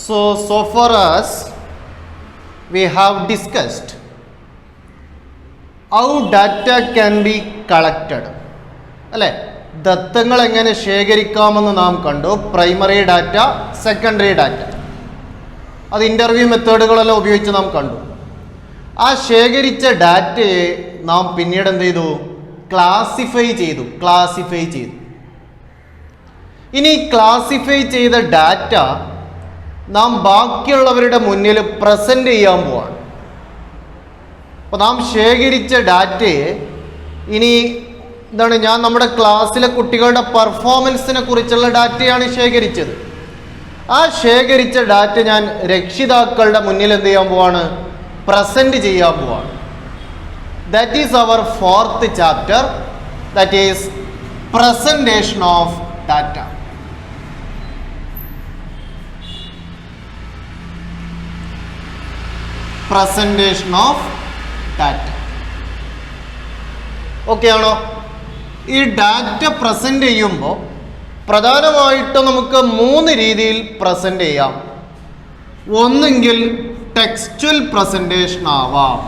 So far as we have discussed how data can be collected, അല്ലേ? ദത്തങ്ങൾ എങ്ങനെ ശേഖരിക്കാമെന്ന് നാം കണ്ടു. പ്രൈമറി ഡാറ്റ, സെക്കൻഡറി ഡാറ്റ, അത് ഇൻ്റർവ്യൂ മെത്തേഡുകളെല്ലാം ഉപയോഗിച്ച് നാം കണ്ടു. ആ ശേഖരിച്ച ഡാറ്റയെ നാം പിന്നീട് എന്ത് ചെയ്തു? ക്ലാസിഫൈ ചെയ്തു. ഇനി ക്ലാസിഫൈ ചെയ്ത ഡാറ്റ നാം ബാക്കിയുള്ളവരുടെ മുന്നിൽ പ്രസൻറ്റ് ചെയ്യാൻ പോവാണ്. അപ്പോൾ നാം ശേഖരിച്ച ഡാറ്റയെ ഇനി എന്താണ്, ഞാൻ നമ്മുടെ ക്ലാസ്സിലെ കുട്ടികളുടെ പെർഫോമൻസിനെ കുറിച്ചുള്ള ഡാറ്റയാണ് ശേഖരിച്ചത്. ആ ശേഖരിച്ച ഡാറ്റ ഞാൻ രക്ഷിതാക്കളുടെ മുന്നിൽ എന്ത് ചെയ്യാൻ പോവാണ്? പ്രസൻറ്റ് ചെയ്യാൻ പോവാണ്. That is our fourth chapter, that is presentation of data. Presentation of data. Okay ആണോ? ഈ ഡാറ്റ പ്രസൻറ്റ് ചെയ്യുമ്പോൾ പ്രധാനമായിട്ടും നമുക്ക് 3 രീതിയിൽ പ്രസൻറ്റ് ചെയ്യാം. ഒന്നെങ്കിൽ ടെക്സ്ച്വൽ പ്രസൻറ്റേഷൻ ആവാം,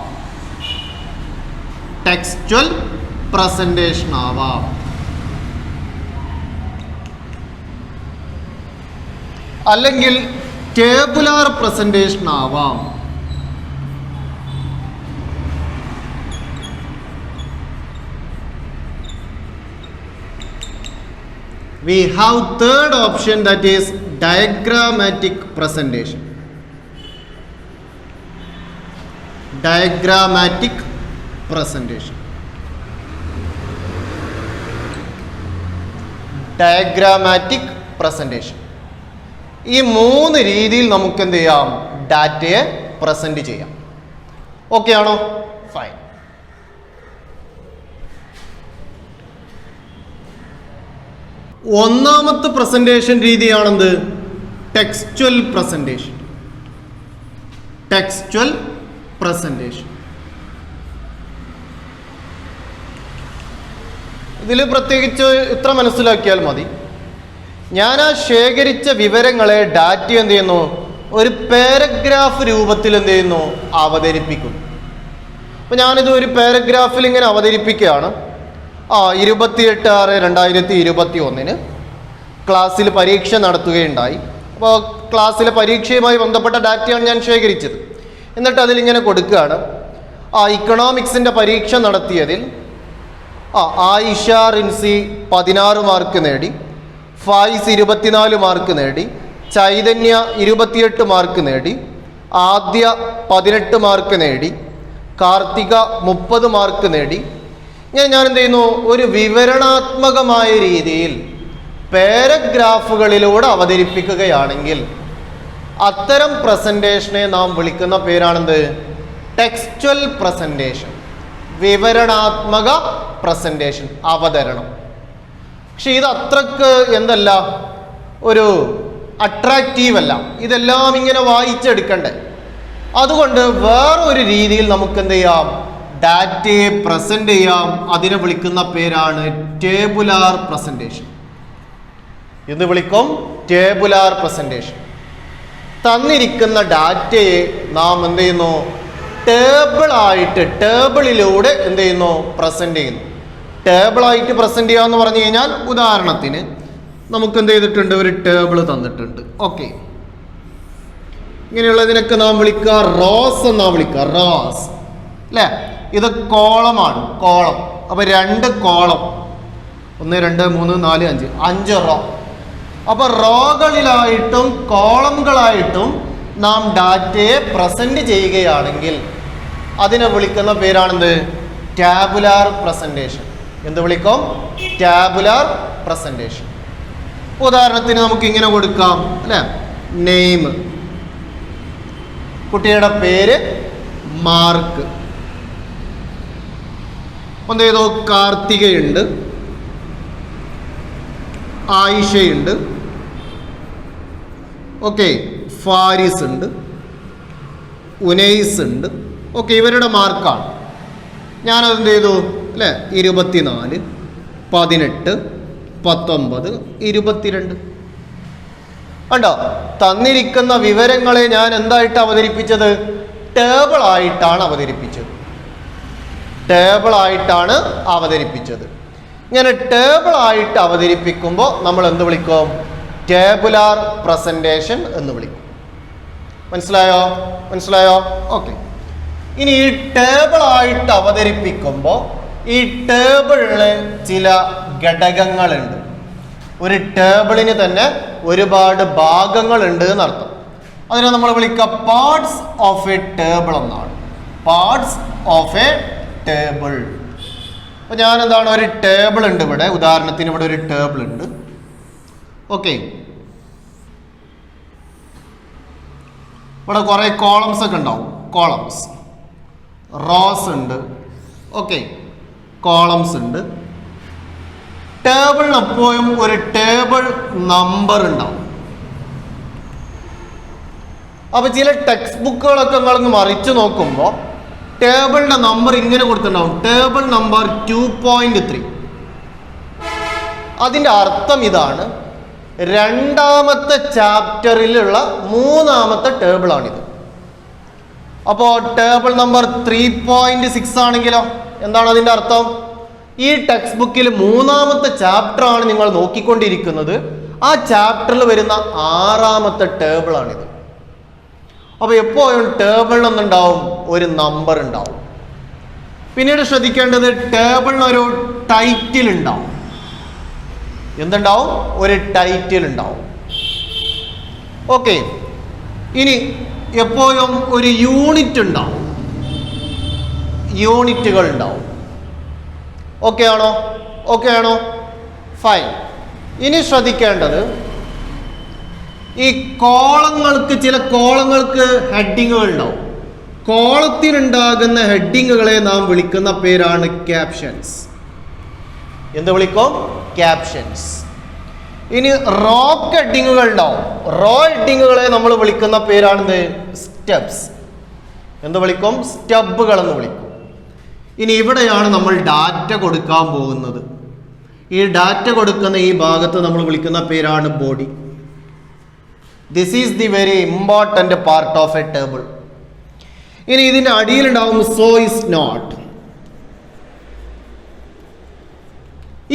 അല്ലെങ്കിൽ ടേബുലാർ പ്രസൻറ്റേഷൻ ആവാം. We have third option, that is diagrammatic presentation. Diagrammatic presentation. ഈ 3 രീതിയിൽ നമുക്ക് എന്ത് ചെയ്യാം? ഡാറ്റയെ പ്രസന്റ് ചെയ്യാം. ഓക്കെ ആണോ? ഫൈൻ. ഒന്നാമത്തെ പ്രസന്റേഷൻ രീതിയാണെന്ത്? Textual presentation. ഇതിൽ പ്രത്യേകിച്ച് ഇത്ര മനസ്സിലാക്കിയാൽ മതി. ഞാൻ ആ ശേഖരിച്ച വിവരങ്ങളെ ഡാറ്റ എന്ത് ചെയ്യുന്നു? ഒരു പാരഗ്രാഫ് രൂപത്തിൽ എന്ത് ചെയ്യുന്നു? അവതരിപ്പിക്കുന്നു. അപ്പോൾ ഞാനിത് ഒരു പാരഗ്രാഫിൽ ഇങ്ങനെ അവതരിപ്പിക്കുകയാണ്. 28/6/2021 ക്ലാസ്സിൽ പരീക്ഷ നടത്തുകയുണ്ടായി. അപ്പോൾ ക്ലാസ്സിലെ പരീക്ഷയുമായി ബന്ധപ്പെട്ട ഡാറ്റയാണ് ഞാൻ ശേഖരിച്ചത്. എന്നിട്ട് അതിലിങ്ങനെ കൊടുക്കുകയാണ്. ഇക്കണോമിക്സിൻ്റെ പരീക്ഷ നടത്തിയതിൽ ആയിഷ റിൻസി 16 മാർക്ക് നേടി, ഫായിസ് 24 മാർക്ക് നേടി, ചൈതന്യ 28 മാർക്ക് നേടി, ആദ്യ 18 മാർക്ക് നേടി, കാർത്തിക 30 മാർക്ക് നേടി. ഞാൻ എന്ത് ചെയ്യുന്നു? ഒരു വിവരണാത്മകമായ രീതിയിൽ പാരഗ്രാഫുകളിലൂടെ അവതരിപ്പിക്കുകയാണെങ്കിൽ അത്തരം പ്രസന്റേഷനെ നാം വിളിക്കുന്ന പേരാണെന്ത്? ടെക്സ്ച്വൽ പ്രസന്റേഷൻ, വിവരണാത്മക പ്രസന്റേഷൻ, അവതരണം. പക്ഷെ ഇത് അത്രക്ക് എന്തല്ല, ഒരു അട്രാക്റ്റീവ് അല്ല. ഇതെല്ലാം ഇങ്ങനെ വായിച്ചെടുക്കണ്ടേ. അതുകൊണ്ട് വേറൊരു രീതിയിൽ നമുക്ക് എന്ത് ചെയ്യാം? ഡാറ്റയെ പ്രസന്റ് ചെയ്യാം. അതിനെ വിളിക്കുന്ന പേരാണ് ടേബുലാർ പ്രസന്റേഷൻ. എന്ന് വിളിക്കും ടേബുലാർ പ്രസന്റേഷൻ. തന്നിരിക്കുന്ന ഡാറ്റയെ നാം എന്ത് ചെയ്യുന്നു? ടേബിളിലൂടെ എന്ത് ചെയ്യുന്നു? പ്രസന്റ് ചെയ്യുന്നു. ടേബിളായിട്ട് പ്രസന്റ് ചെയ്യുക എന്ന് പറഞ്ഞു കഴിഞ്ഞാൽ, ഉദാഹരണത്തിന് നമുക്ക് എന്ത് ചെയ്തിട്ടുണ്ട്? ഒരു ടേബിൾ തന്നിട്ടുണ്ട്. ഓക്കെ, ഇങ്ങനെയുള്ളതിനൊക്കെ നാം വിളിക്കുക റോസ് എന്നാ വിളിക്കുക. റോസ് അല്ലേ? ഇത് കോളമാണ്, കോളം. അപ്പോൾ 2 കോളം, 1 2 3 4 5 5 റോ. അപ്പോൾ റോകളിലായിട്ടും കോളംകളായിട്ടും നാം ഡാറ്റയെ പ്രസന്റ് ചെയ്യുകയാണെങ്കിൽ അതിനെ വിളിക്കുന്ന പേരാണെന്ത്? Tabular presentation. എന്ത് വിളിക്കും? Tabular presentation. ഉദാഹരണത്തിന് നമുക്ക് ഇങ്ങനെ കൊടുക്കാം, അല്ലേ? നെയിം, കുട്ടിയുടെ പേര് മാർക്ക്. എന്ത് ചെയ്തു? കാർത്തികയുണ്ട്, ആയിഷയുണ്ട്, ഓക്കെ, ഫാരിസ് ഉണ്ട്, ഉനൈസ് ഉണ്ട്. ഓക്കെ, ഇവരുടെ മാർക്കാണ്. ഞാനതെന്ത് ചെയ്തു? അല്ലേ? 24, 18, 19, 22. കണ്ടോ, തന്നിരിക്കുന്ന വിവരങ്ങളെ ഞാൻ എന്തായിട്ട് അവതരിപ്പിച്ചത്? ടേബിൾ ആയിട്ടാണ് അവതരിപ്പിച്ചത്. ടേബിൾ ആയിട്ടാണ് അവതരിപ്പിച്ചത്. ഇങ്ങനെ ടേബിൾ ആയിട്ട് അവതരിപ്പിക്കുമ്പോൾ നമ്മൾ എന്ത് വിളിക്കും? ടേബുലാർ പ്രസന്റേഷൻ എന്ന് വിളിക്കും. മനസ്സിലായോ? മനസ്സിലായോ? ഓക്കെ. ഇനി ഈ ടേബിൾ ആയിട്ട് അവതരിപ്പിക്കുമ്പോൾ ഈ ടേബിളിൽ ചില ഘടകങ്ങളുണ്ട്. ഒരു ടേബിളിന് തന്നെ ഒരുപാട് ഭാഗങ്ങളുണ്ട് എന്നർത്ഥം. അതിനെ നമ്മൾ വിളിക്കുക പാർട്സ് ഓഫ് എ ടേബിൾ എന്നാണ്. Parts of a table. അപ്പോൾ ഞാൻ എന്താണ്, ഒരു ടേബിൾ ഉണ്ട് ഇവിടെ. ഉദാഹരണത്തിന് ഇവിടെ ഒരു ടേബിൾ ഉണ്ട്. ഓക്കെ, ഇവിടെ കുറേ കോളംസ് ഒക്കെ ഉണ്ടാവും. കോളംസ്, റോസ് ഉണ്ട്. ഓക്കെ, കോളംസ് ഉണ്ട്. ടേബിളിന് എപ്പോഴും ഒരു ടേബിൾ നമ്പർ ഉണ്ടാവും. അപ്പൊ ചില ടെക്സ്റ്റ് ബുക്കുകളൊക്കെ നിങ്ങളൊന്ന് മറിച്ച് നോക്കുമ്പോൾ ടേബിളിന്റെ നമ്പർ ഇങ്ങനെ കൊടുത്തിട്ടുണ്ടാവും, ടേബിൾ നമ്പർ 2.3. അതിൻ്റെ അർത്ഥം ഇതാണ്, രണ്ടാമത്തെ ചാപ്റ്ററിലുള്ള മൂന്നാമത്തെ ടേബിളാണിത്. അപ്പോൾ ടേബിൾ നമ്പർ 3.6 ആണെങ്കിലോ എന്താണ് അതിൻ്റെ അർത്ഥം? ഈ ടെക്സ്റ്റ് ബുക്കിൽ മൂന്നാമത്തെ ചാപ്റ്റർ ആണ് നിങ്ങൾ നോക്കിക്കൊണ്ടിരിക്കുന്നത്. ആ ചാപ്റ്ററിൽ വരുന്ന 6ാമത്തെ ടേബിളാണിത്. അപ്പോൾ എപ്പോഴും ടേബിളിന് എന്തുണ്ടാവും? ഒരു നമ്പർ ഉണ്ടാവും. പിന്നീട് ശ്രദ്ധിക്കേണ്ടത്, ടേബിളിനൊരു ടൈറ്റിൽ ഉണ്ടാവും. എന്തുണ്ടാവും? ഒരു ടൈറ്റിൽ ഉണ്ടാവും. ഓക്കെ, ഇനി എപ്പോഴും ഒരു യൂണിറ്റ് ഉണ്ടാവും. യൂണിറ്റുകൾ ഉണ്ടാവും. ഓക്കെ ആണോ? ഓക്കെ ആണോ? ഫൈൻ. ഇനി ശ്രദ്ധിക്കേണ്ടത്, ഈ കോളങ്ങൾക്ക്, ചില കോളങ്ങൾക്ക് ഹെഡിങ്ങുകൾ ഉണ്ടാവും. കോളത്തിനുണ്ടാകുന്ന ഹെഡിങ്ങുകളെ നാം വിളിക്കുന്ന പേരാണ് ക്യാപ്ഷൻസ്. എന്ത് വിളിക്കും? ക്യാപ്ഷൻസ്. ഇനി റോ ഹെഡിങ്ങുകൾ ഉണ്ടാവും. റോ ഹെഡിങ്ങുകളെ നമ്മൾ വിളിക്കുന്ന പേരാണ് സ്റ്റെപ്സ്. എന്ത് വിളിക്കും? സ്റ്റെപ്പുകൾ എന്ന് വിളിക്കും. ഇനി ഇവിടെയാണ് നമ്മൾ ഡാറ്റ കൊടുക്കാൻ പോകുന്നത്. ഈ ഡാറ്റ കൊടുക്കുന്ന ഈ ഭാഗത്ത് നമ്മൾ വിളിക്കുന്ന പേരാണ് body. This is the very important part of a table. ഇനി ഇതിൻ്റെ അടിയിലുണ്ടാവും സോ ഇസ് നോട്ട്.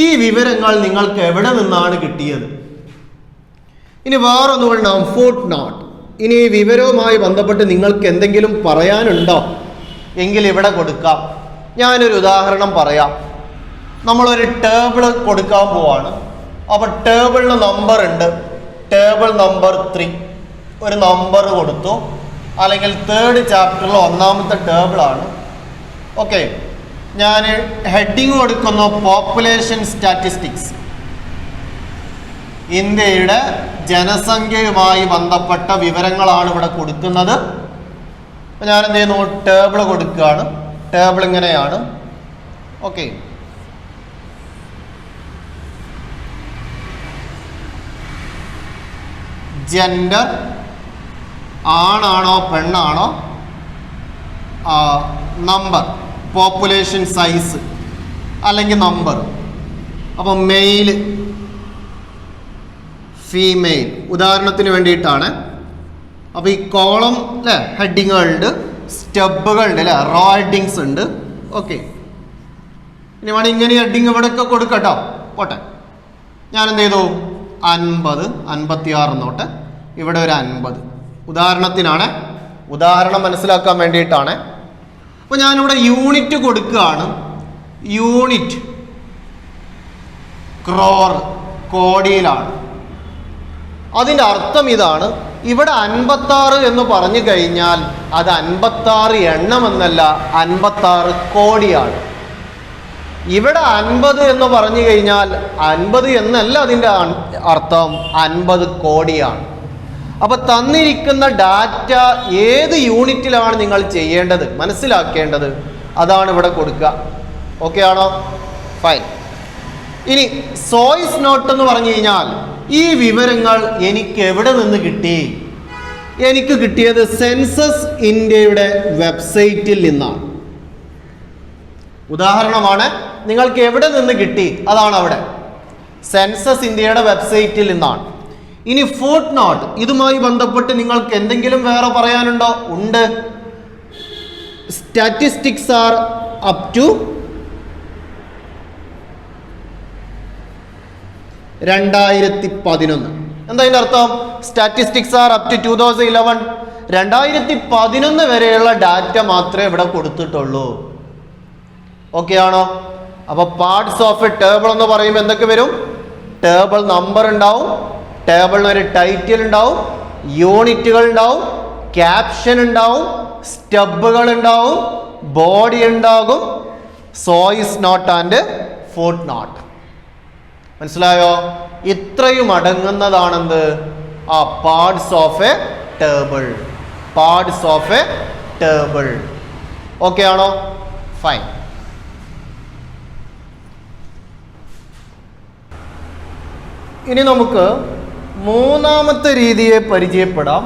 ഈ വിവരങ്ങൾ നിങ്ങൾക്ക് എവിടെ നിന്നാണ് കിട്ടിയത്? ഇനി വേറൊന്നുകൂടെ ഉണ്ടാവും ഫുട് നോട്ട്. ഇനി ഈ വിവരവുമായി ബന്ധപ്പെട്ട് നിങ്ങൾക്ക് എന്തെങ്കിലും പറയാനുണ്ടോ എങ്കിൽ ഇവിടെ കൊടുക്കാം. ഞാനൊരു ഉദാഹരണം പറയാം. നമ്മളൊരു ടേബിൾ കൊടുക്കാൻ പോവാണ്. അപ്പോൾ ടേബിളിന് നമ്പർ ഉണ്ട്, ടേബിൾ നമ്പർ 3 ഒരു നമ്പർ കൊടുത്തു. അല്ലെങ്കിൽ 3rd ചാപ്റ്ററിൽ 1ാമത്തെ ടേബിളാണ്. ഓക്കെ, ഞാൻ ഹെഡിങ് കൊടുക്കുന്നു പോപ്പുലേഷൻ സ്റ്റാറ്റിസ്റ്റിക്സ്. ഇന്ത്യയുടെ ജനസംഖ്യയുമായി ബന്ധപ്പെട്ട വിവരങ്ങളാണ് ഇവിടെ കൊടുക്കുന്നത്. അപ്പോൾ ഞാൻ എന്ത് ചെയ്യുന്നു? ടേബിൾ കൊടുക്കുകയാണ്. ടേബിൾ ഇങ്ങനെയാണ്. ഓക്കെ, ജെൻഡർ, ആണാണോ പെണ്ണാണോ, നമ്പർ, പോപ്പുലേഷൻ സൈസ് അല്ലെങ്കിൽ നമ്പർ. അപ്പോൾ മെയിൽ, ഫീമെയിൽ ഉദാഹരണത്തിന് വേണ്ടിയിട്ടാണ്. അപ്പോൾ ഈ കോളം അല്ലേ, ഹെഡിങ്ങുകളുണ്ട്, സ്റ്റെപ്പുകളുണ്ട് അല്ലേ, റോ ഹെഡിങ്സ് ഉണ്ട്. ഓക്കെ, ഇനി വേണം ഇങ്ങനെ ഹെഡിങ് ഇവിടെയൊക്കെ കൊടുക്കട്ടോ. പോട്ടെ, ഞാൻ എന്ത് ചെയ്തു? 50, 56 നോട്ട്, ഇവിടെ ഒരു 50. ഉദാഹരണത്തിനാണ്, ഉദാഹരണം മനസ്സിലാക്കാൻ വേണ്ടിയിട്ടാണ്. അപ്പോൾ ഞാനിവിടെ യൂണിറ്റ് കൊടുക്കുകയാണ്. യൂണിറ്റ് ക്രോർ, കോടിയിലാണ്. അതിൻ്റെ അർത്ഥം ഇതാണ്, ഇവിടെ 56 എന്ന് പറഞ്ഞു കഴിഞ്ഞാൽ അത് 56 എണ്ണം എന്നല്ല, 56 കോടിയാണ്. ഇവിടെ 50 എന്ന് പറഞ്ഞു കഴിഞ്ഞാൽ 50 എന്നല്ല അതിൻ്റെ അർത്ഥം, 50 കോടിയാണ്. അപ്പോൾ തന്നിരിക്കുന്ന ഡാറ്റ ഏത് യൂണിറ്റിലാണ് നിങ്ങൾ ചെയ്യേണ്ടത്, മനസ്സിലാക്കേണ്ടത്, അതാണ് ഇവിടെ കൊടുക്കുക. ഓക്കെ ആണോ? ഫൈൻ. ഇനി സോയിസ് നോട്ട് എന്ന് പറഞ്ഞു കഴിഞ്ഞാൽ ഈ വിവരങ്ങൾ എനിക്ക് എവിടെ നിന്ന് കിട്ടി? എനിക്ക് കിട്ടിയത് സെൻസസ് ഇന്ത്യയുടെ വെബ്സൈറ്റിൽ നിന്നാണ്. ഉദാഹരണമാണ്, നിങ്ങൾക്ക് എവിടെ നിന്ന് കിട്ടി? അതാണ് അവിടെ സെൻസസ് ഇന്ത്യയുടെ വെബ്സൈറ്റിൽ നിന്നാണ്. ഇനി ഫുട് നോട്ട്, ഇതുമായി ബന്ധപ്പെട്ട് നിങ്ങൾക്ക് എന്തെങ്കിലും വേറെ പറയാനുണ്ടോ? ഉണ്ട്. Statistics are up to 2011. എന്താ അതിൻ്റെ അർത്ഥം? Statistics are up to 2011. 2011 വരെയുള്ള ഡാറ്റ മാത്രമേ ഇവിടെ കൊടുത്തിട്ടുള്ളൂ. ഓക്കെ ആണോ? അപ്പോൾ പാർട്സ് ഓഫ് എ ടേബിൾ എന്ന് പറയുമ്പോൾ എന്തൊക്കെ വരും? ടേബിൾ നമ്പർ ഉണ്ടാവും, ടേബിളിന് ഒരു ടൈറ്റിൽ ഉണ്ടാവും, യൂണിറ്റുകൾ ഉണ്ടാവും, ക്യാപ്ഷൻ ഉണ്ടാവും, സ്റ്റബുകൾ ഉണ്ടാവും, ബോഡി ഉണ്ടാകും, സോയിസ് നോട്ട് ആൻഡ് ഫുട് നോട്ട്. മനസ്സിലായോ? ഇത്രയും അടങ്ങുന്നതാണെന്ത്? ആ parts of a table. Parts of a table. Okay ആണോ? ഫൈൻ. ഇനി നമുക്ക് മൂന്നാമത്തെ രീതിയെ പരിചയപ്പെടാം.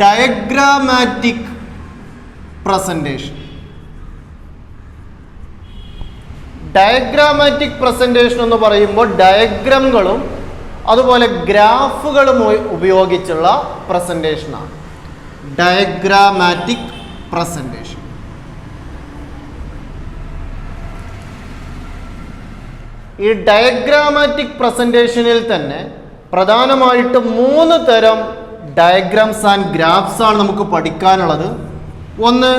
Diagrammatic presentation. ഡയഗ്രാമാറ്റിക് പ്രസന്റേഷൻ എന്ന് പറയുമ്പോൾ ഡയഗ്രമുകളും അതുപോലെ ഗ്രാഫുകളും ഉപയോഗിച്ചുള്ള പ്രസന്റേഷനാണ് ഡയഗ്രാമാറ്റിക് പ്രസന്റേഷൻ. ഈ ഡയഗ്രാമാറ്റിക് പ്രസന്റേഷനിൽ തന്നെ പ്രധാനമായിട്ട് 3 തരം ഡയഗ്രാംസ് ആൻഡ് ഗ്രാഫ്സ് ആണ് നമുക്ക് പഠിക്കാനുള്ളത്. ഒന്ന്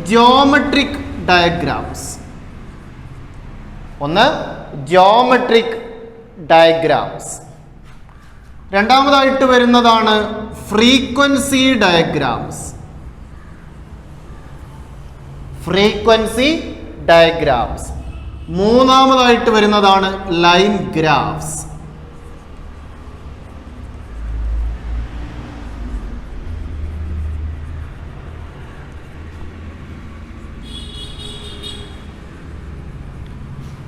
ജിയോമെട്രിക് ഡയഗ്രാംസ്. രണ്ടാമതായിട്ട് വരുന്നതാണ് ഫ്രീക്വൻസി ഡയഗ്രാംസ്. മൂന്നാമതായിട്ട് വരുന്നതാണ് ലൈൻ ഗ്രാഫ്സ്.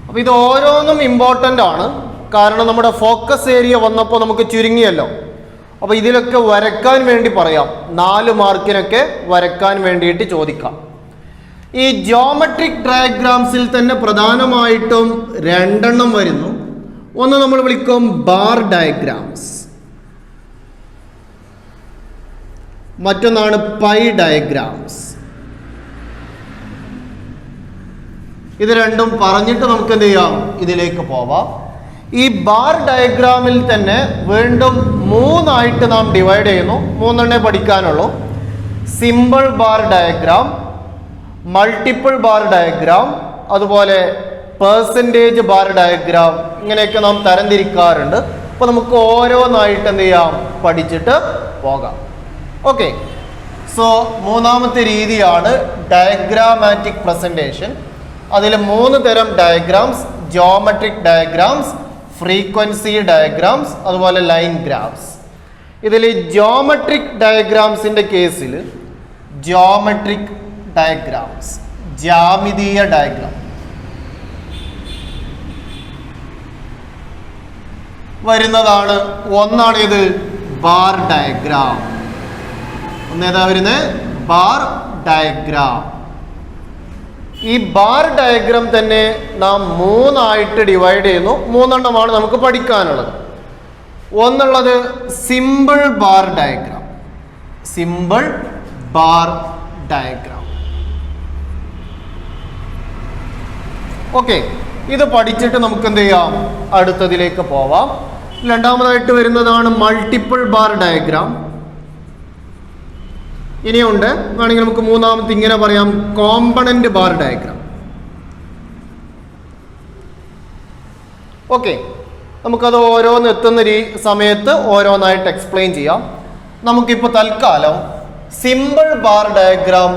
അപ്പോൾ ഇത് ഓരോന്നും ഇമ്പോർട്ടൻ്റ് ആണ്. കാരണം നമ്മുടെ ഫോക്കസ് ഏരിയ വന്നപ്പോൾ നമുക്ക് ചുരുങ്ങിയല്ലോ. അപ്പോൾ ഇതിലൊക്കെ വരക്കാൻ വേണ്ടി പറയാം. 4 മാർക്കിനൊക്കെ വരക്കാൻ വേണ്ടിയിട്ട് ചോദിക്കാം. ഈ ജിയോമെട്രിക് ഡയഗ്രാംസിൽ തന്നെ പ്രധാനമായിട്ടും 2 എണ്ണം വരുന്നു. ഒന്ന് നമ്മൾ വിളിക്കും ബാർ ഡയഗ്രാംസ്, മറ്റൊന്നാണ് പൈ ഡയഗ്രാംസ്. ഇത് രണ്ടും പറഞ്ഞിട്ട് നമുക്ക് എന്ത് ചെയ്യാം? ഇതിലേക്ക് പോവാം. ഈ ബാർ ഡയഗ്രാമിൽ തന്നെ വീണ്ടും 3 ആയിട്ട് നാം ഡിവൈഡ് ചെയ്യുന്നു. 3 എണ്ണേ പഠിക്കാനുള്ളൂ. Simple bar diagram, multiple bar diagram, അതുപോലെ പെർസെൻറ്റേജ് ബാർ ഡയഗ്രാം, ഇങ്ങനെയൊക്കെ നാം തരംതിരിക്കാറുണ്ട്. അപ്പോൾ നമുക്ക് ഓരോന്നായിട്ട് എന്ത് ചെയ്യാം? പഠിച്ചിട്ട് പോകാം. ഓക്കെ. സോ മൂന്നാമത്തെ രീതിയാണ് ഡയഗ്രാമാറ്റിക് പ്രസൻറ്റേഷൻ. അതിൽ 3 തരം diagrams: geometric diagrams, frequency diagrams, അതുപോലെ ലൈൻ ഗ്രാഫ്സ്. ഇതിൽ ജിയോമെട്രിക് ഡയഗ്രാംസിൻ്റെ കേസിൽ ജിയോമെട്രിക് ഡയഗ്രാംസ്, ജ്യാമിതീയ ഡയഗ്രാം വരുന്നതാണ്. ഒന്നാണ് ഇത് ബാർ ഡയഗ്രാം. ഒന്നേതാ വരുന്നത്? Bar diagram. ഈ ബാർ ഡയഗ്രാം തന്നെ നാം 3 ആയിട്ട് ഡിവൈഡ് ചെയ്യുന്നു. 3 എണ്ണമാണ് നമുക്ക് പഠിക്കാനുള്ളത്. ഒന്നുള്ളത് simple bar diagram. Simple bar diagram. Okay. ഇത് പഠിച്ചിട്ട് നമുക്ക് എന്ത് ചെയ്യാം? അടുത്തതിലേക്ക് പോവാം. രണ്ടാമതായിട്ട് വരുന്നതാണ് മൾട്ടിപ്പിൾ ബാർ ഡയഗ്രാം. ഇനിയുണ്ട്, വേണമെങ്കിൽ നമുക്ക് മൂന്നാമത്തെ ഇങ്ങനെ പറയാം, കോമ്പണന്റ് ബാർ ഡയഗ്രാം. ഓക്കെ. നമുക്കത് ഓരോന്ന് എത്തുന്ന സമയത്ത് ഓരോന്നായിട്ട് എക്സ്പ്ലെയിൻ ചെയ്യാം. നമുക്കിപ്പോൾ തൽക്കാലം സിമ്പിൾ ബാർ ഡയഗ്രാം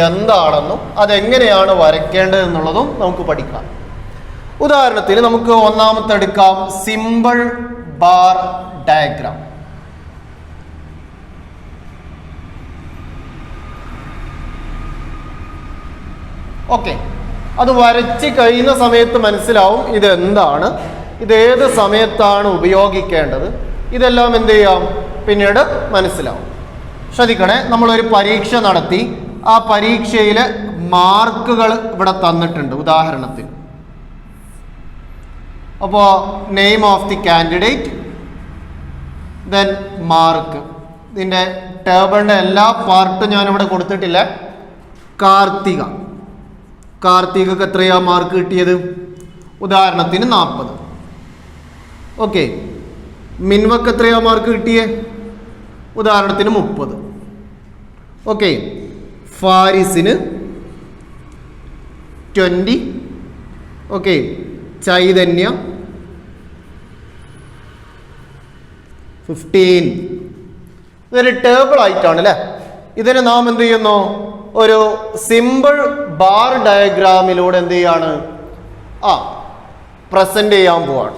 എന്താണെന്നും അതെങ്ങനെയാണ് വരയ്ക്കേണ്ടതെന്നുള്ളതും നമുക്ക് പഠിക്കാം. ഉദാഹരണത്തിന് നമുക്ക് ഒന്നാമത്തെ എടുക്കാം, സിമ്പിൾ ബാർ ഡയഗ്രാം. ഓക്കെ. അത് വരച്ച് കഴിയുന്ന സമയത്ത് മനസ്സിലാവും ഇത് എന്താണ്, ഇത് ഏത് സമയത്താണ് ഉപയോഗിക്കേണ്ടത്, ഇതെല്ലാം എന്ത് ചെയ്യാം? പിന്നീട് മനസ്സിലാവും. ശ്രദ്ധിക്കണേ, നമ്മളൊരു പരീക്ഷ നടത്തി. ആ പരീക്ഷയിൽ മാർക്കുകൾ ഇവിടെ തന്നിട്ടുണ്ട്. ഉദാഹരണത്തിന് അപ്പോൾ name of the candidate, then mark. ഇതിൻ്റെ ടേബിളിൻ്റെ എല്ലാ പാർട്ടും ഞാനിവിടെ കൊടുത്തിട്ടില്ല. കാർത്തികക്ക് എത്രയാ മാർക്ക് കിട്ടിയത്? ഉദാഹരണത്തിന് 40. ഓക്കെ. മിൻവക്ക് എത്രയാ മാർക്ക് കിട്ടിയേ? ഉദാഹരണത്തിന് 30. ഓക്കെ. ഫാരിസിന് 20. ഓക്കെ. ചൈതന്യ 15. ഇതൊരു ടേബിൾ ആയിട്ടാണ് അല്ലേ? ഇതിനെ നാം എന്ത് ചെയ്യുന്നു? ഒരു സിമ്പിൾ ബാർ ഡയഗ്രാമിലൂടെ എന്ത് ചെയ്യാണ്? പ്രസന്റ് ചെയ്യാൻ പോവാണ്.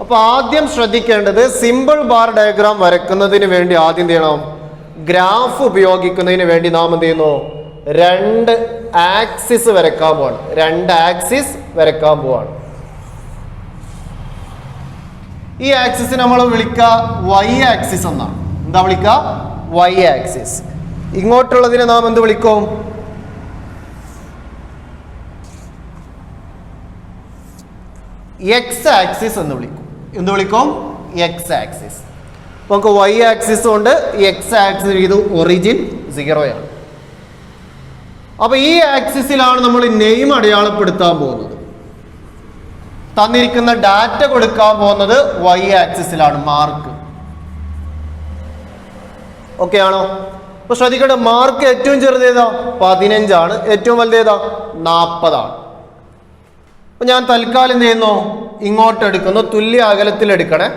അപ്പോൾ ആദ്യം ശ്രദ്ധിക്കേണ്ടത്, സിമ്പിൾ ബാർ ഡയഗ്രാം വരയ്ക്കുന്നതിന് വേണ്ടി ആദ്യം എന്ത് ചെയ്യണം? ഗ്രാഫ് ഉപയോഗിക്കുന്നതിന് വേണ്ടി നാം എന്ത് ചെയ്യുന്നു? 2 ആക്സിസ് വരയ്ക്കാൻ പോവാണ്. 2 ആക്സിസ് വരയ്ക്കാൻ പോവാണ്. ഈ ആക്സിസ് നമ്മൾ വിളിക്കുക വൈ ആക്സിസ് എന്നാണ്. എന്താ വിളിക്കുക? Y axis. ഇങ്ങോട്ടുള്ളതിനെ നാം എന്ത് വിളിക്കും? എക്സ് ആക്സിസ് എന്ന് വിളിക്കും. എന്ത് വിളിക്കും? X axis. നമുക്ക് വൈ ആക്സിസ് കൊണ്ട് എക്സ് ആക്സിസ് ഇത് ഒറിജിൻ 0 ആണ്. അപ്പൊ ഈ ആക്സിസിലാണ് നമ്മൾ നെയിം അടയാളപ്പെടുത്താൻ പോകുന്നത്. തന്നിരിക്കുന്ന ഡാറ്റ കൊടുക്കാൻ പോകുന്നത് വൈ ആക്സിസിലാണ്, മാർക്ക്. ഓക്കെ ആണോ? അപ്പൊ ശ്രദ്ധിക്കേണ്ട, മാർക്ക് ഏറ്റവും ചെറുതേതാ? 15 ആണ്. ഏറ്റവും വലുതേതാ? 40 ആണ്. അപ്പൊ ഞാൻ തൽക്കാലം എന്ത് ചെയ്യുന്നു? ഇങ്ങോട്ട് എടുക്കുന്നു. തുല്യ അകലത്തിൽ എടുക്കണേ.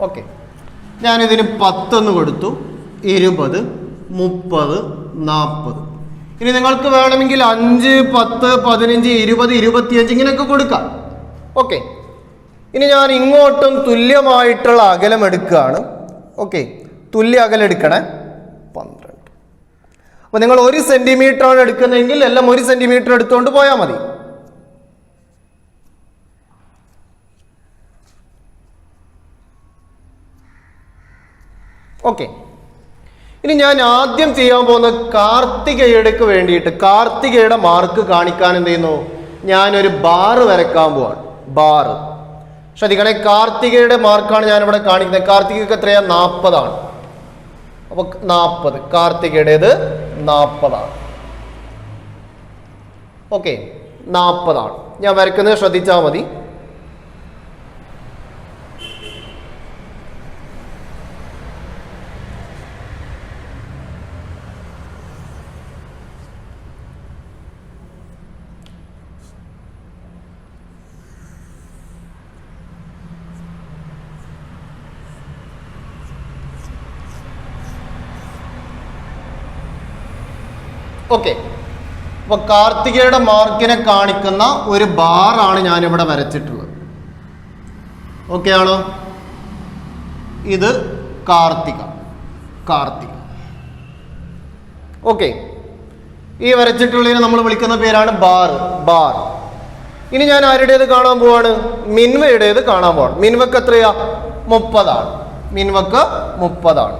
ഓക്കെ. ഞാനിതിന് 10 എന്ന് കൊടുത്തു. 20, 30, 40. ഇനി നിങ്ങൾക്ക് വേണമെങ്കിൽ 5, 10, 15, 20, 25 ഇങ്ങനെയൊക്കെ കൊടുക്കാം. ഓക്കെ. ഇനി ഞാൻ ഇങ്ങോട്ടും തുല്യമായിട്ടുള്ള അകലം എടുക്കുകയാണ്. ഓക്കെ. തുല്യ അകലം എടുക്കണേ. 12. അപ്പോൾ നിങ്ങൾ 1 സെന്റിമീറ്റർ ആണ് എടുക്കുന്നതെങ്കിൽ എല്ലാം 1 സെന്റിമീറ്റർ എടുത്തുകൊണ്ട് പോയാൽ മതി. ഓക്കെ. ഇനി ഞാൻ ആദ്യം ചെയ്യാൻ പോകുന്ന കാർത്തികേയക്ക് വേണ്ടിയിട്ട് കാർത്തികയുടെ മാർക്ക് കാണിക്കാൻ എന്ത് ചെയ്യുന്നു? ഞാനൊരു ബാറ് വരയ്ക്കാൻ പോവാണ്. ബാറ് ശ്രദ്ധിക്കണേ. കാർത്തികയുടെ മാർക്കാണ് ഞാനിവിടെ കാണിക്കുന്നത്. കാർത്തികയ്ക്ക് എത്രയാ? 40 ആണ്. അപ്പൊ 40 കാർത്തികയുടേത് 40 ആണ്. ഓക്കെ. 40 ആണ് ഞാൻ വരയ്ക്കുന്നത്. ശ്രദ്ധിച്ചാൽ മതി. ഓക്കെ. അപ്പൊ കാർത്തികയുടെ മാർക്കിനെ കാണിക്കുന്ന ഒരു ബാറാണ് ഞാനിവിടെ വരച്ചിട്ടുള്ളത്. ഓക്കെ ആണോ? ഇത് കാർത്തിക. ഓക്കെ. ഈ വരച്ചിട്ടുള്ളതിനെ നമ്മൾ വിളിക്കുന്ന പേരാണ് ബാർ. ഇനി ഞാൻ ആരുടേത് കാണാൻ പോവാണ്? മിൻവയുടേത് കാണാൻ പോവാണ്. മിൻവക്ക് എത്രയാ? 30 ആണ്. മിൻവക്ക് 30 ആണ്.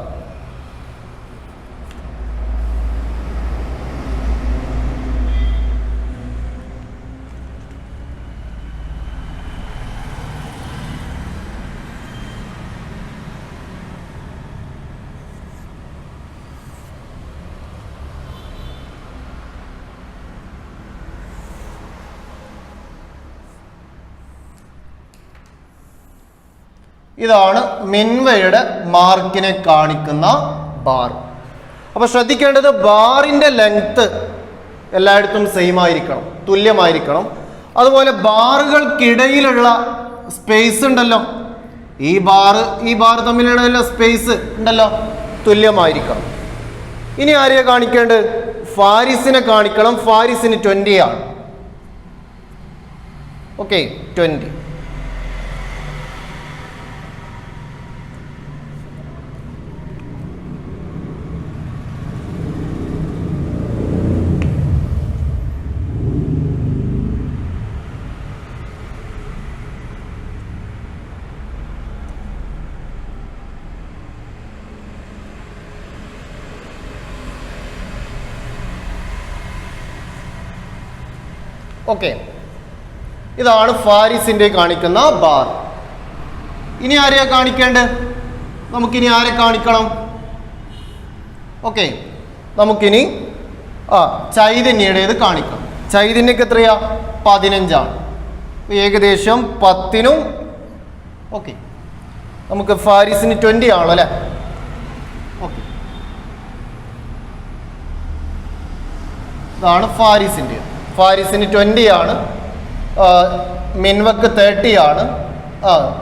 ഇതാണ് മിൻവയുടെ മാർക്കിനെ കാണിക്കുന്ന ബാർ. അപ്പൊ ശ്രദ്ധിക്കേണ്ടത്, ബാറിന്റെ ലെങ്ത് എല്ലായിടത്തും സെയിം ആയിരിക്കണം, തുല്യമായിരിക്കണം. അതുപോലെ ബാറുകൾക്കിടയിലുള്ള സ്പേസ് ഉണ്ടല്ലോ, ഈ ബാർ തമ്മിലുള്ള സ്പേസ് ഉണ്ടല്ലോ, തുല്യമായിരിക്കണം. ഇനി ആരെയാ കാണിക്കേണ്ടത്? ഫാരിസിനെ കാണിക്കണം. ഫാരിസിന് 20 ആണ്. ഓക്കെ, 20. ഓക്കെ, ഇതാണ് ഫാരിസിൻ്റെ കാണിക്കുന്ന ബാർ. ഇനി ആരെയാ കാണിക്കേണ്ടത്? നമുക്കിനി ആരെ കാണിക്കണം? ഓക്കെ, നമുക്കിനി ചൈതന്യയുടേത് കാണിക്കണം. ചൈതന്യക്ക് എത്രയാ? 15 ഏകദേശം 10. ഓക്കെ, നമുക്ക് ഫാരിസിന് 20 ആണല്ലോ അല്ലേ? ഓക്കെ, ഇതാണ് ഫാരിസിൻ്റെ. ഫാരിസിന് 20 ആണ്, മിൻവക്ക് 30 ആണ്,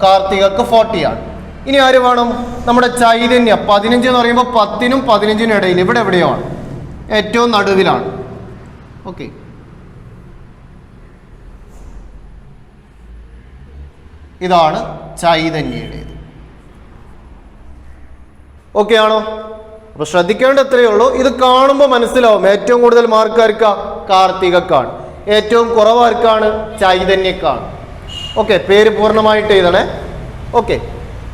കാർത്തികക്ക് 40 ആണ്. ഇനി ആര് വേണം? നമ്മുടെ ചൈതന്യ. 15 എന്ന് പറയുമ്പോൾ 10നും 15നും ഇടയിൽ, ഇവിടെ എവിടെയോ ആണ്, ഏറ്റവും നടുവിലാണ്. ഓക്കെ, ഇതാണ് ചൈതന്യയുടേത്. ഓക്കെ ആണോ? അപ്പൊ ശ്രദ്ധിക്കേണ്ട എത്രയേ ഉള്ളൂ, ഇത് കാണുമ്പോൾ മനസ്സിലാവും. ഏറ്റവും കൂടുതൽ മാർക്ക് ആർക്കാ? കാർത്തികക്കാണ്. ഏറ്റവും കുറവാർക്കാണ്? ചൈതന്യക്കാണ്. ഓക്കെ, പേര് പൂർണ്ണമായിട്ട് എഴുതണേ. ഓക്കെ,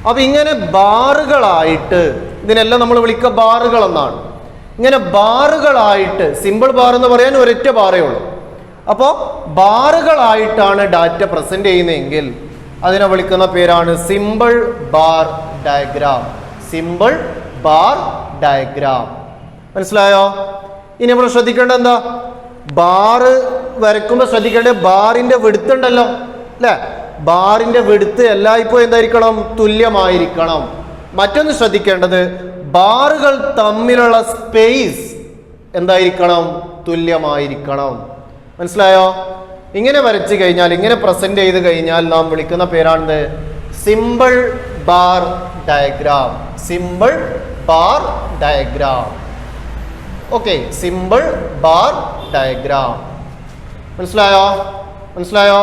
അപ്പൊ ഇങ്ങനെ ബാറുകളായിട്ട്, ഇതിനെല്ലാം നമ്മൾ വിളിക്കുക ബാറുകൾ എന്നാണ്. ഇങ്ങനെ ബാറുകളായിട്ട്, സിമ്പിൾ ബാർ എന്ന് പറയാൻ ഒരൊറ്റ ബാറേ ഉള്ളൂ. അപ്പോൾ ബാറുകളായിട്ടാണ് ഡാറ്റ പ്രസന്റ് ചെയ്യുന്നതെങ്കിൽ അതിനെ വിളിക്കുന്ന പേരാണ് simple bar diagram. Simple bar diagram. മനസ്സിലായോ? ഇനി നമ്മൾ ശ്രദ്ധിക്കേണ്ടത് എന്താ? ബാറ് വരയ്ക്കുമ്പോൾ ശ്രദ്ധിക്കേണ്ടത് ബാറിന്റെ വിഡ്ത്ത് ഉണ്ടല്ലോ അല്ലേ? ബാറിന്റെ വിഡ്ത്ത് എല്ലായ്പ്പോഴും എന്തായിരിക്കണം? തുല്യമായിരിക്കണം. മറ്റൊന്ന് ശ്രദ്ധിക്കേണ്ടത്, ബാറുകൾ തമ്മിലുള്ള സ്പേസ് എന്തായിരിക്കണം? തുല്യമായിരിക്കണം. മനസ്സിലായോ? ഇങ്ങനെ വരച്ചു കഴിഞ്ഞാൽ, ഇങ്ങനെ പ്രസന്റ് ചെയ്ത് കഴിഞ്ഞാൽ നാം വിളിക്കുന്ന പേരാണിത് simple bar diagram. Simple bar diagram. Okay, simple bar diagram. മനസ്സിലായോ? മനസ്സിലായോ?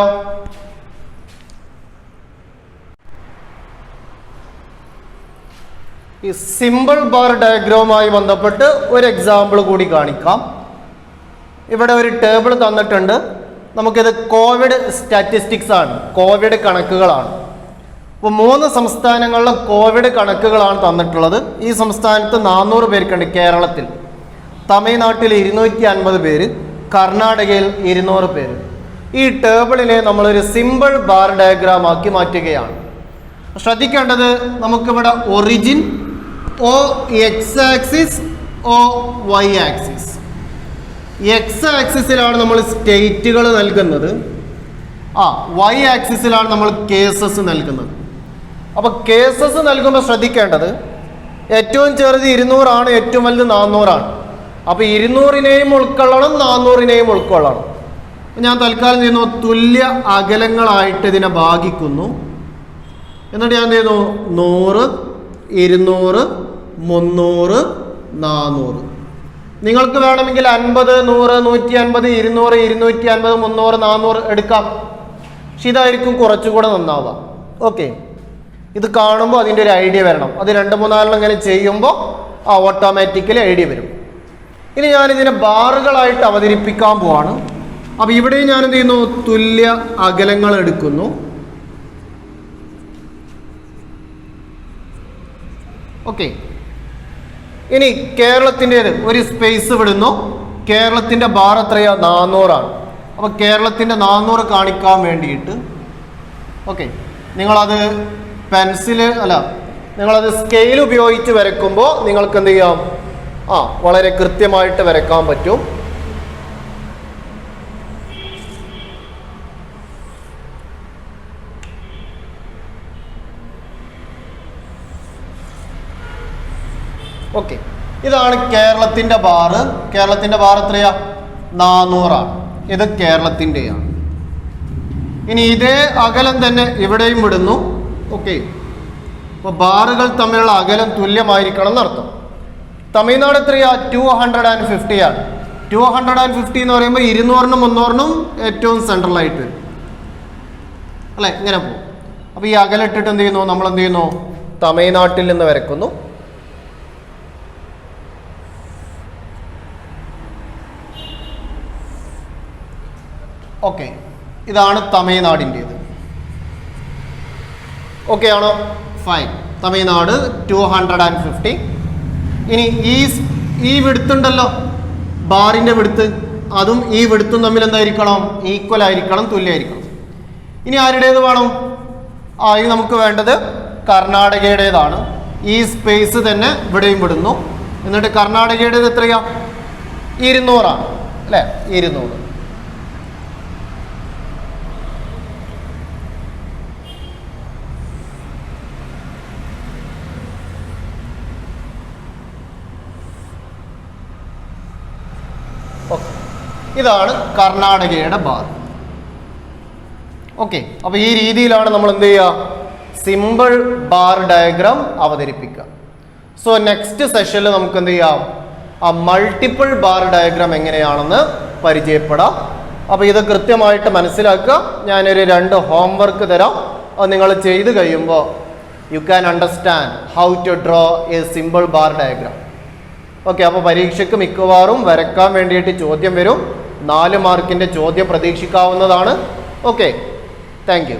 ഈ സിമ്പിൾ ബാർ ഡയഗ്രാമുമായി ബന്ധപ്പെട്ട് ഒരു എക്സാമ്പിൾ കൂടി കാണിക്കാം. ഇവിടെ ഒരു ടേബിൾ തന്നിട്ടുണ്ട്. നമുക്കിത് കോവിഡ് സ്റ്റാറ്റിസ്റ്റിക്സ് ആണ്, കോവിഡ് കണക്കുകളാണ്. അപ്പോൾ 3 സംസ്ഥാനങ്ങളിലും കോവിഡ് കണക്കുകളാണ് തന്നിട്ടുള്ളത്. ഈ സംസ്ഥാനത്ത് 400 പേർക്കുണ്ട് കേരളത്തിൽ. തമിഴ്നാട്ടിൽ 250 പേര്, കർണാടകയിൽ 200 പേര്. ഈ ടേബിളിനെ നമ്മളൊരു സിമ്പിൾ ബാർ ഡയഗ്രാം ആക്കി മാറ്റുകയാണ്. ശ്രദ്ധിക്കേണ്ടത്, നമുക്കിവിടെ origin O X axis, O Y axis. X ആക്സിസിലാണ് നമ്മൾ സ്റ്റേറ്റുകൾ നൽകുന്നത്, വൈ ആക്സിസിലാണ് നമ്മൾ കേസസ് നൽകുന്നത്. അപ്പോൾ കേസസ് നൽകുമ്പോൾ ശ്രദ്ധിക്കേണ്ടത്, ഏറ്റവും ചെറുത് 200 ആണ്, ഏറ്റവും വലുത് 400 ആണ്. അപ്പോൾ 200നെയും ഉൾക്കൊള്ളണം, 400നെയും ഉൾക്കൊള്ളണം. ഞാൻ തൽക്കാലം ചെയ്യുന്നു, തുല്യ അകലങ്ങളായിട്ട് ഇതിനെ ഭാഗിക്കുന്നു. എന്നിട്ട് ഞാൻ ചെയ്യുന്നു 100, 200, 300, 400. നിങ്ങൾക്ക് വേണമെങ്കിൽ 50, 100, 150, 200, 250, 300, 400 എടുക്കാം. പക്ഷെ ഇതായിരിക്കും കുറച്ചുകൂടെ നന്നാവുക. ഓക്കെ, ഇത് കാണുമ്പോൾ അതിൻ്റെ ഒരു ഐഡിയ വരണം. അത് 2-3 ഇങ്ങനെ ചെയ്യുമ്പോൾ ഓട്ടോമാറ്റിക്കലി ഐഡിയ വരും. ഇനി ഞാനിതിനെ ബാറുകളായിട്ട് അവതരിപ്പിക്കാൻ പോവാണ്. അപ്പോൾ ഇവിടെയും ഞാൻ എന്ത് ചെയ്യുന്നു? തുല്യ അകലങ്ങൾ എടുക്കുന്നു. ഓക്കെ, ഇനി കേരളത്തിൻ്റെത് ഒരു സ്പേസ് വിടുന്നു. കേരളത്തിൻ്റെ ബാർ എത്രയാ? 400 ആണ്. അപ്പോൾ കേരളത്തിൻ്റെ 400 കാണിക്കാൻ വേണ്ടിയിട്ട് ഓക്കെ, നിങ്ങളത് നിങ്ങളത് സ്കെയിൽ ഉപയോഗിച്ച് വരയ്ക്കുമ്പോൾ നിങ്ങൾക്ക് എന്ത് ചെയ്യാം? വളരെ കൃത്യമായിട്ട് വരയ്ക്കാൻ പറ്റും. ഓക്കെ, ഇതാണ് കേരളത്തിൻ്റെ ബാറ്. കേരളത്തിൻ്റെ ബാർ എത്രയാ? 400 ആണ്. ഇത് കേരളത്തിൻ്റെയാണ്. ഇനി ഇതേ അകലം തന്നെ ഇവിടെയും വിടുന്നു. ഓക്കെ, അപ്പോൾ ബാറുകൾ തമ്മിലുള്ള അകലം തുല്യമായിരിക്കണം എന്നർത്ഥം. തമിഴ്നാട് എത്രയാ? 250 ആണ്. 250 എന്ന് പറയുമ്പോൾ 200നും 300നും ഏറ്റവും സെൻട്രലായിട്ട് വരും അല്ലേ? ഇങ്ങനെ പോകും. അപ്പോൾ ഈ അകലം ഇട്ടിട്ട് എന്ത് ചെയ്യുന്നു? നമ്മൾ എന്ത് ചെയ്യുന്നു? തമിഴ്നാട്ടിൽ നിന്ന് വരയ്ക്കുന്നു. ഓക്കെ, ഇതാണ് തമിഴ്നാടിൻ്റേത്. ഓക്കെ ആണോ? ഫൈൻ. തമിഴ്നാട് 250. ഇനി ഈ വിടുത്തുണ്ടല്ലോ, ബാറിൻ്റെ വിടുത്ത്, അതും ഈ വിടുത്തും തമ്മിൽ എന്തായിരിക്കണം? ഈക്വൽ ആയിരിക്കണം, തുല്യമായിരിക്കണം. ഇനി ആരുടേത് വേണം? ഇത് നമുക്ക് വേണ്ടത് കർണാടകയുടേതാണ്. ഈ സ്പേസ് തന്നെ ഇവിടെയും വിടുന്നു. എന്നിട്ട് കർണാടകയുടേത് എത്രയാ? 200 അല്ലേ? 200. ഇതാണ് കർണാടകയുടെ ബാർ. ഓക്കെ, അപ്പൊ ഈ രീതിയിലാണ് നമ്മൾ എന്ത് ചെയ്യുക? സിമ്പിൾ ബാർ ഡയഗ്രാം അവതരിപ്പിക്കുക. സോ നെക്സ്റ്റ് സെഷനിൽ നമുക്ക് എന്ത് ചെയ്യാം? ആ മൾട്ടിപ്പിൾ ബാർ ഡയഗ്രാം എങ്ങനെയാണെന്ന് പരിചയപ്പെടാം. അപ്പോൾ ഇത് കൃത്യമായിട്ട് മനസ്സിലാക്കുക. ഞാനൊരു 2 ഹോംവർക്ക് തരാം. അത് നിങ്ങൾ ചെയ്ത് കഴിയുമ്പോൾ you can understand how to draw a simple bar diagram. Okay, അപ്പോൾ പരീക്ഷയ്ക്ക് മിക്കവാറും വരക്കാൻ വേണ്ടിയിട്ട് ചോദ്യം വരും. 4 മാർക്കിൻ്റെ ചോദ്യം പ്രതീക്ഷിക്കാവുന്നതാണ്. Okay, thank U.